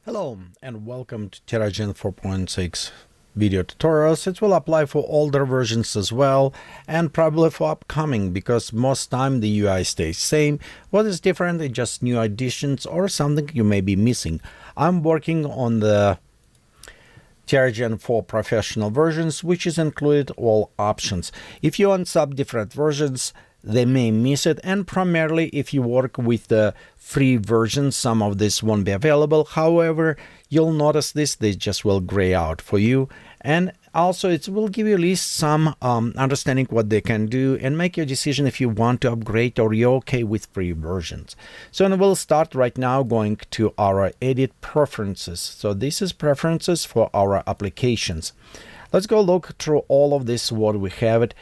Hello and welcome to Terragen 4.6 video tutorials. It will apply for older versions as well and probably for upcoming because most time the UI stays same. What is different is just new additions or something you may be missing. I'm working on the Terragen 4 professional versions, which is included all options. If you want some different versions, they may miss it, and primarily if you work with the free version, some of this won't be available. However, you'll notice this, they just will gray out for you, and also it will give you at least some understanding what they can do and make your decision if you want to upgrade or you're okay with free versions. So we'll start right now going to our edit preferences. So this is preferences for our applications. Let's go look through all of this, what we have it.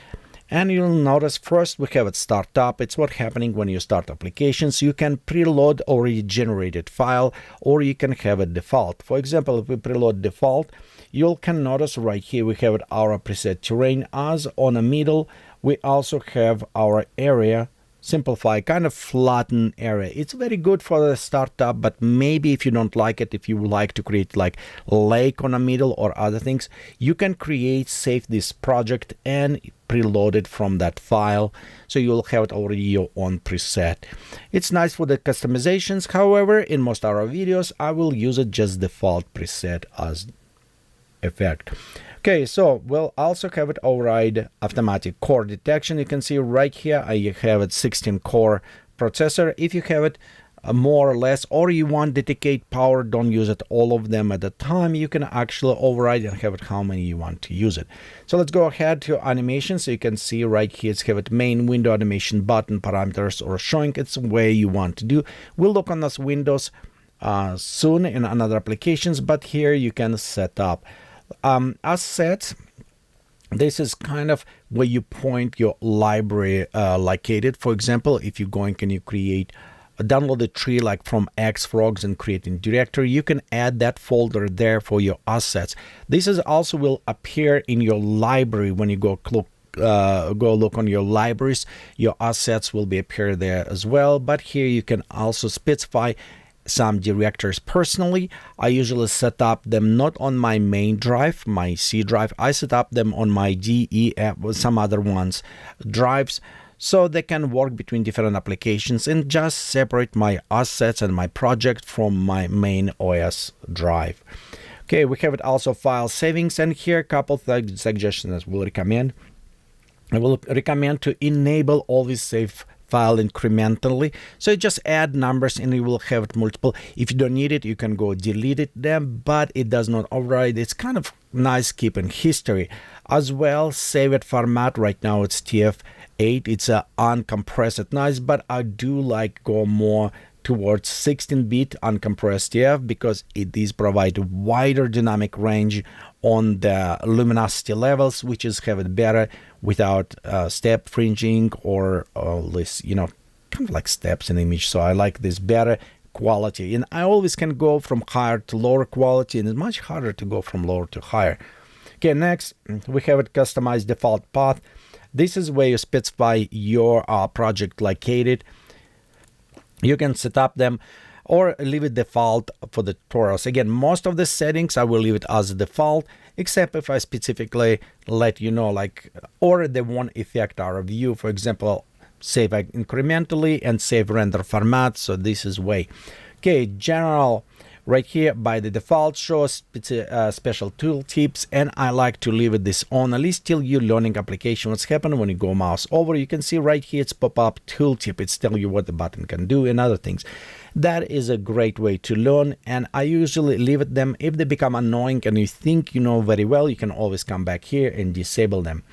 And you'll notice first we have it startup. It's what's happening when you start applications. You can preload already generated file, or you can have it default. For example, if we preload default, you can notice right here we have it our preset terrain as on the middle. We also have our area simplify, kind of flatten area. It's very good for the startup, but maybe if you don't like it, if you would like to create like lake on the middle or other things, you can save this project and preload it from that file, so you'll have it already your own preset. It's nice for the customizations. However, in most of our videos I will use it just default preset as effect. Okay, so we'll also have it override automatic core detection. You can see right here I have it 16 core processor. If you have it more or less, or you want dedicate power, don't use it all of them at a time, you can actually override and have it how many you want to use it. So let's go ahead to animation. So you can see right here it's have it main window animation button parameters or showing it's where you want to do. We'll look on those windows soon in another applications, but here you can set up assets. This is kind of where you point your library located. For example, if you're going and you create download a tree like from Xfrogs and create a directory, you can add that folder there for your assets. This is also will appear in your library when you go look on your libraries. Your assets will be appear there as well, but here you can also specify some directories. Personally, I usually set up them not on my main drive, my C drive. I set up them on my D, E, F, some other ones drives, so they can work between different applications and just separate my assets and my project from my main OS drive. Okay, we have it also file savings, and here a couple of suggestions I will recommend. I will recommend to enable always save file incrementally, so you just add numbers and you will have it multiple. If you don't need it, you can go delete it them, but it does not override. It's kind of nice keeping history as well. Save it format right now it's TF8. It's a uncompressed nice, but I do like go more towards 16-bit uncompressed TF because it is provide wider dynamic range on the luminosity levels, which is have it better without step fringing or this, kind of like steps in the image. So I like this better quality, and I always can go from higher to lower quality, and it's much harder to go from lower to higher. Okay, next we have it customized default path. This is where you specify your project located. You can set up them or leave it default for the tutorials. Again, most of the settings I will leave it as default, except if I specifically let you know, like, or they won't affect our view. For example, save incrementally and save render format. So this is way. Okay, general right here by the default shows special tooltips, and I like to leave it this on at least till you're learning application. What's happening when you go mouse over, you can see right here it's pop up tooltip. It's telling you what the button can do and other things. That is a great way to learn, and I usually leave it them. If they become annoying and you think you know very well, you can always come back here and disable them.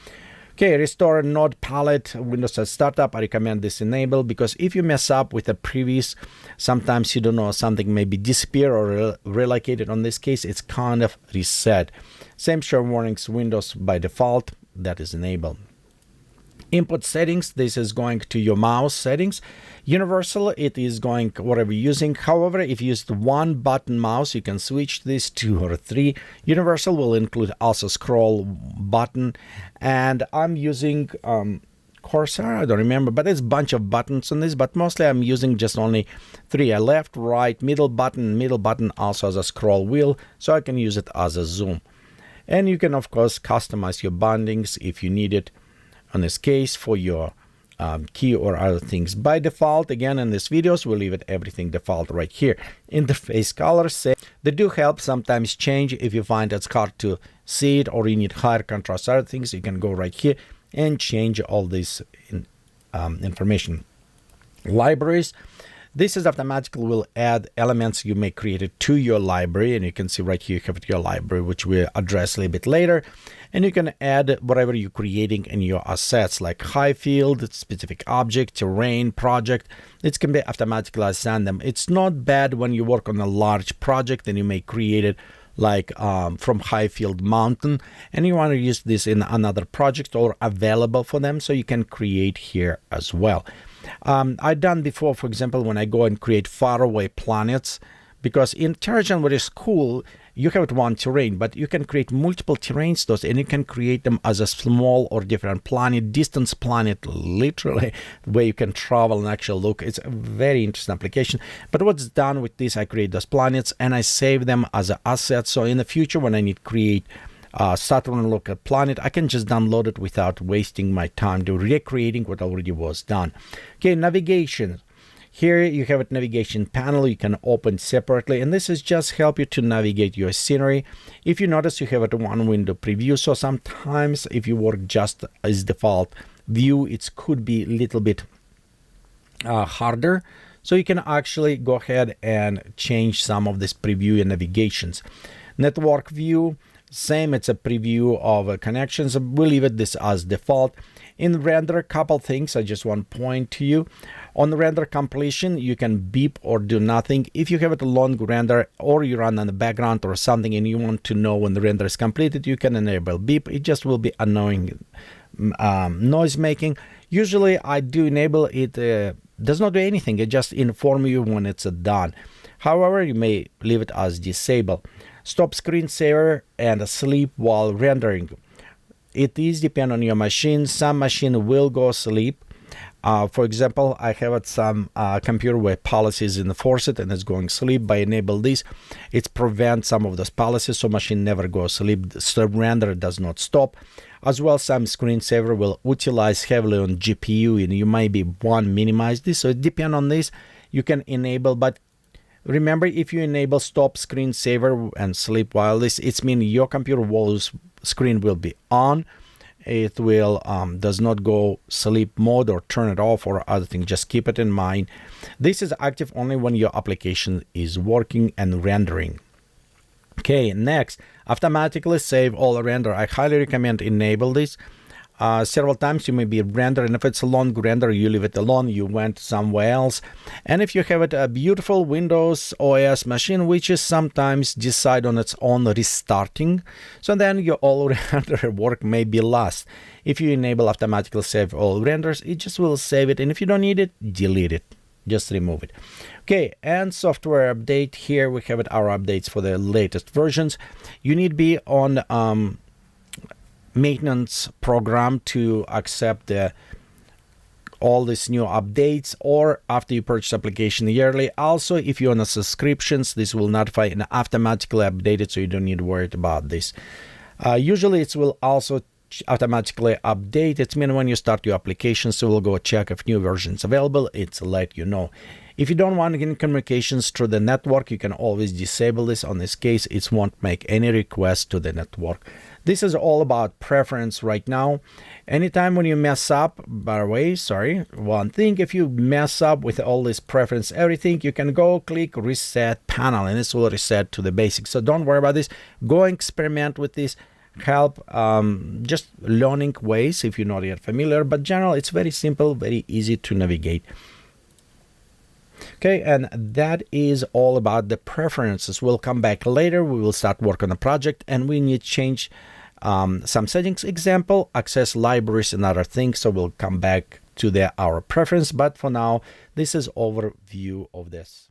Okay, restore node palette, Windows as startup. I recommend this enable because if you mess up with a previous, sometimes you don't know something maybe disappear or relocated. On this case, it's kind of reset. Same show warnings Windows by default, that is enabled. Input settings, this is going to your mouse settings. Universal, it is going whatever you're using. However, if you use the one button mouse, you can switch this 2 or 3. Universal will include also scroll button, and I'm using cursor, I don't remember, but it's a bunch of buttons on this, but mostly I'm using just only 3, a left, right, middle button also as a scroll wheel, so I can use it as a zoom. And you can of course customize your bindings if you need it, in this case for your key or other things. By default, again in these videos, we'll leave it everything default right here. Interface colors, they do help sometimes change if you find it's hard to see it or you need higher contrast other things. You can go right here and change all this information. Libraries, this is automatically will add elements you may create to your library, and you can see right here you have your library, which we'll address a little bit later. And you can add whatever you're creating in your assets, like high field, specific object, terrain, project. It can be automatically assigned them. It's not bad when you work on a large project and you may create it like from high field mountain, and you want to use this in another project or available for them, so you can create here as well. I've done before, for example, when I go and create faraway planets, because in Terragen, what is cool, you have one terrain, but you can create multiple terrains, those, and you can create them as a small or different planet, distance planet, literally, where you can travel and actually look. It's a very interesting application. But what's done with this, I create those planets and I save them as an asset. So in the future, when I need to create Saturn local planet, I can just download it without wasting my time to recreating what already was done. Okay, navigation. Here you have a navigation panel you can open separately, and this is just help you to navigate your scenery. If you notice, you have a one window preview, so sometimes if you work just as default view, it could be a little bit harder. So you can actually go ahead and change some of this preview and navigations. Network view, same, it's a preview of connections. We'll leave it this as default. In render, a couple things I just want to point to you. On the render completion, you can beep or do nothing. If you have a long render or you run on the background or something and you want to know when the render is completed, you can enable beep. It just will be annoying noise making. Usually I do enable it, does not do anything. It just inform you when it's done. However, you may leave it as disabled. Stop screensaver and sleep while rendering. It is depend on your machine. Some machine will go sleep. For example, I have some computer where policies enforce it and it's going sleep. By enable this, it prevents some of those policies, so machine never goes sleep. The render does not stop. As well, some screensaver will utilize heavily on GPU, and you might be minimize this. So it depends on this. You can enable, but remember, if you enable stop screensaver and sleep while this, it means your computer screen will be on. It will does not go sleep mode or turn it off or other thing. Just keep it in mind. This is active only when your application is working and rendering. Okay, next, automatically save all render. I highly recommend enable this. Several times you may be render, and if it's a long render, you leave it alone, you went somewhere else. And if you have a beautiful Windows OS machine, which is sometimes decide on its own restarting, so then your all render work may be lost. If you enable automatically save all renders, it just will save it, and if you don't need it, delete it. Just remove it. Okay, and software update. Here we have our updates for the latest versions. You need to be on maintenance program to accept all these new updates, or after you purchase application yearly. Also, if you're on a subscriptions, this will notify and automatically update it, so you don't need to worry about this. Usually it will also automatically update. It's mean when you start your application, so we'll go check if new versions available. It's let you know. If you don't want any communications through the network, you can always disable this. On this case, it won't make any request to the network. This is all about preference right now. Anytime when you mess up, by the way, sorry, one thing, if you mess up with all this preference, everything, you can go click reset panel and this will reset to the basics. So don't worry about this. Go experiment with this. Help just learning ways if you're not yet familiar, but general, it's very simple, very easy to navigate. Okay, and that is all about the preferences. We'll come back later. We will start work on the project and we need to change some settings. Example, access libraries and other things. So we'll come back to our preference. But for now, this is overview of this.